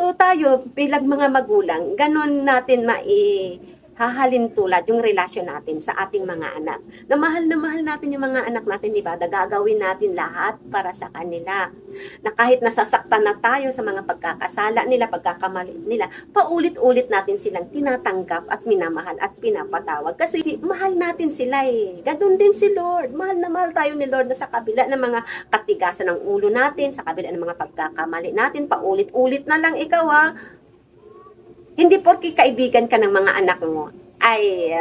So tayo bilang mga magulang, ganun natin hahalin tulad yung relasyon natin sa ating mga anak. Na mahal natin yung mga anak natin, di ba? Gagawin natin lahat para sa kanila. Na kahit nasasaktan na tayo sa mga pagkakasala nila, pagkakamali nila, paulit-ulit natin silang tinatanggap at minamahal at pinapatawad. Kasi mahal natin sila eh. Ganun din si Lord. Mahal na mahal tayo ni Lord na sa kabila ng mga katigasan ng ulo natin, sa kabila ng mga pagkakamali natin, paulit-ulit na lang ikaw ha. Hindi porke kaibigan ka ng mga anak mo ay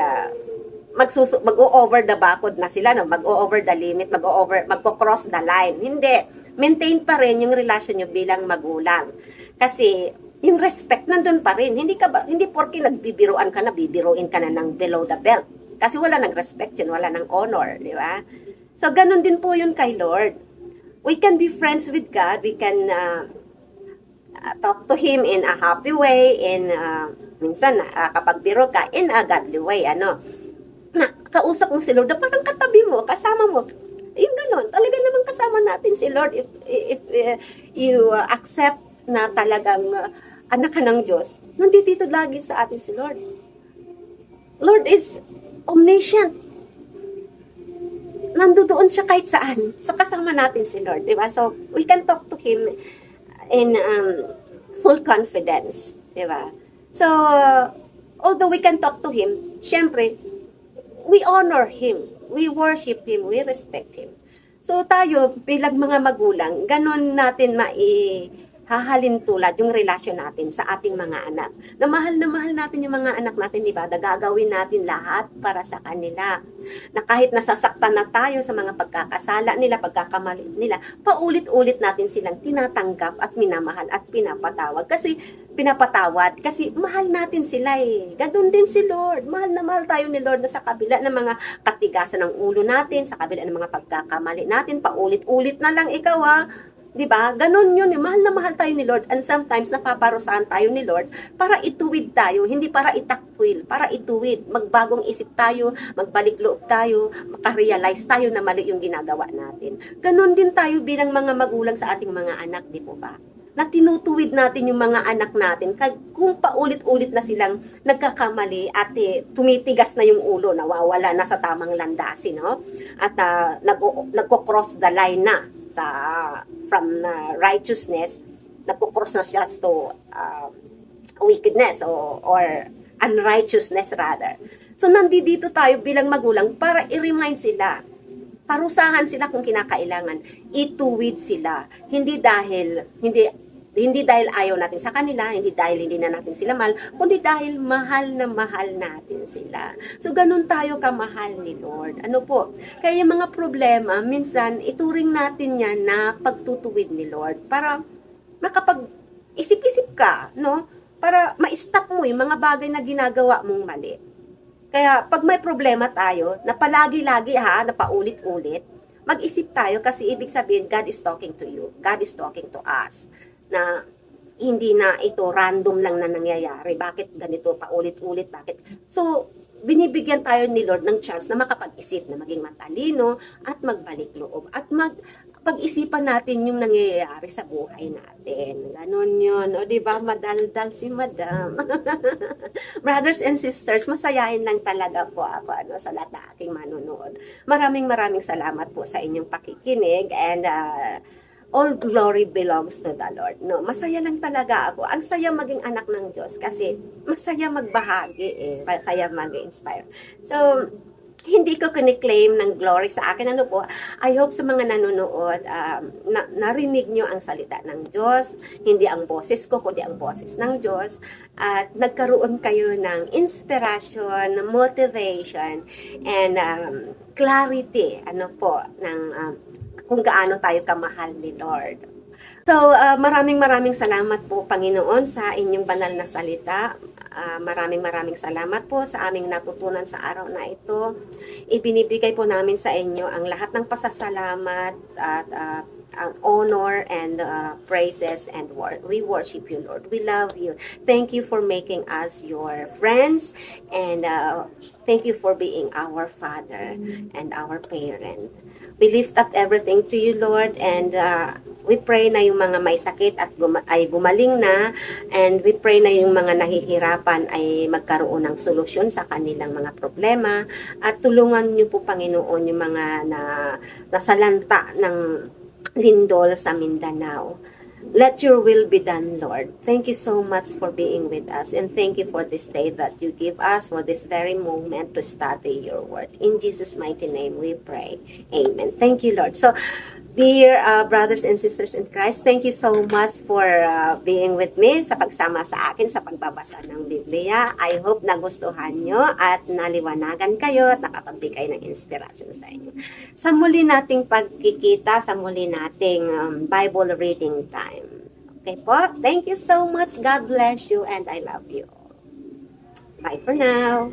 mag-o-over the backward na sila, no? Mag-o-over the limit, magko-cross the line. Hindi. Maintain pa rin yung relasyon nyo bilang magulang. Kasi yung respect nandun pa rin. Hindi porke nagbibiruan ka na, bibiruin ka na ng below the belt. Kasi wala nang respect yun, wala nang honor, di ba? So ganun din po yun kay Lord. We can be friends with God, we can talk to Him in a happy way, in minsan kapag biro ka, in a godly way, na kausap mo si Lord, na parang katabi mo, kasama mo, yung ganun, talaga naman kasama natin si Lord if you accept na talagang anak ka ng Diyos, nandito lagi sa atin si Lord. Lord is omniscient. Nandoon siya kahit saan. So kasama natin si Lord, di ba? So we can talk to Him in full confidence, di ba? So, although we can talk to Him, syempre, we honor Him, we worship Him, we respect Him. So, tayo, bilang mga magulang, ganun natin hahalin tulad yung relasyon natin sa ating mga anak. Na mahal natin yung mga anak natin, di ba? Gagawin natin lahat para sa kanila. Na kahit nasasaktan na tayo sa mga pagkakasala nila, pagkakamali nila, paulit-ulit natin silang tinatanggap at minamahal at pinapatawad. Kasi mahal natin sila eh. Ganun din si Lord. Mahal na mahal tayo ni Lord na sa kabila ng mga katigasan ng ulo natin, sa kabila ng mga pagkakamali natin, paulit-ulit na lang ikaw ha. Diba? Ganun yun. Mahal na mahal tayo ni Lord, and sometimes napaparusahan tayo ni Lord para ituwid tayo, hindi para itakwil, para ituwid. Magbagong isip tayo, magbalik loob tayo, makarealize tayo na mali yung ginagawa natin. Ganun din tayo bilang mga magulang sa ating mga anak, di po ba? Na tinutuwid natin yung mga anak natin kung paulit-ulit na silang nagkakamali at tumitigas na yung ulo, nawawala na sa tamang landasin, no? At nagko-cross the line na from righteousness, nagpo-cross na siya to wickedness or unrighteousness rather. So nandito tayo bilang magulang para i-remind sila, parusahan sila kung kinakailangan, ituwid sila, hindi dahil ayaw natin sa kanila, hindi dahil hindi na natin sila mahal, kundi dahil mahal na mahal natin sila. So, ganun tayo kamahal ni Lord. Ano po? Kaya yung mga problema, minsan, ituring natin yan na pagtutuwid ni Lord para makapag-isip-isip ka, no? Para ma-stop mo yung mga bagay na ginagawa mong mali. Kaya, pag may problema tayo, na palagi-lagi na paulit-ulit, mag-isip tayo kasi ibig sabihin, God is talking to you. God is talking to us. Na hindi na ito random lang na nangyayari. Bakit ganito paulit-ulit? Bakit? So, binibigyan tayo ni Lord ng chance na makapag-isip, na maging matalino at magbalik loob. At pag-isipan natin yung nangyayari sa buhay natin. Ganon yun. O, diba? Madaldal si Madam. Brothers and sisters, masayahin lang talaga po ako sa lahat na aking manonood. Maraming salamat po sa inyong pakikinig and all glory belongs to the Lord. No, masaya lang talaga ako. Ang saya maging anak ng Diyos kasi masaya magbahagi masaya mag-inspire. So, hindi ko kiniklaim ng glory sa akin. Ano po, I hope sa mga nanonood, narinig nyo ang salita ng Diyos, hindi ang boses ko, kundi ang boses ng Diyos, at nagkaroon kayo ng inspiration, motivation, and clarity, ng kung gaano tayo kamahal ni Lord. So, maraming salamat po, Panginoon, sa inyong banal na salita. Maraming salamat po sa aming natutunan sa araw na ito. Ibinibigay po namin sa inyo ang lahat ng pasasalamat at honor and praises and we worship you, Lord. We love you. Thank you for making us your friends and thank you for being our Father and our parent. We lift up everything to you, Lord, and We pray na yung mga may sakit at ay gumaling na, and we pray na yung mga nahihirapan ay magkaroon ng solusyon sa kanilang mga problema, at tulungan niyo po, Panginoon, yung mga nasalanta ng lindol sa Mindanao. Let your will be done, Lord. Thank you so much for being with us, and thank you for this day that you give us, for this very moment to study your word. In Jesus' mighty name we pray. Amen. Thank you, Lord. So, dear brothers and sisters in Christ, thank you so much for being with me sa pagsama sa akin sa pagbabasa ng Biblia. I hope nagustuhan nyo at naliwanagan kayo at nakapagbigay ng inspirasyon sa inyo. Sa muli nating pagkikita, sa muli nating Bible reading time. Okay po? Thank you so much. God bless you and I love you. Bye for now.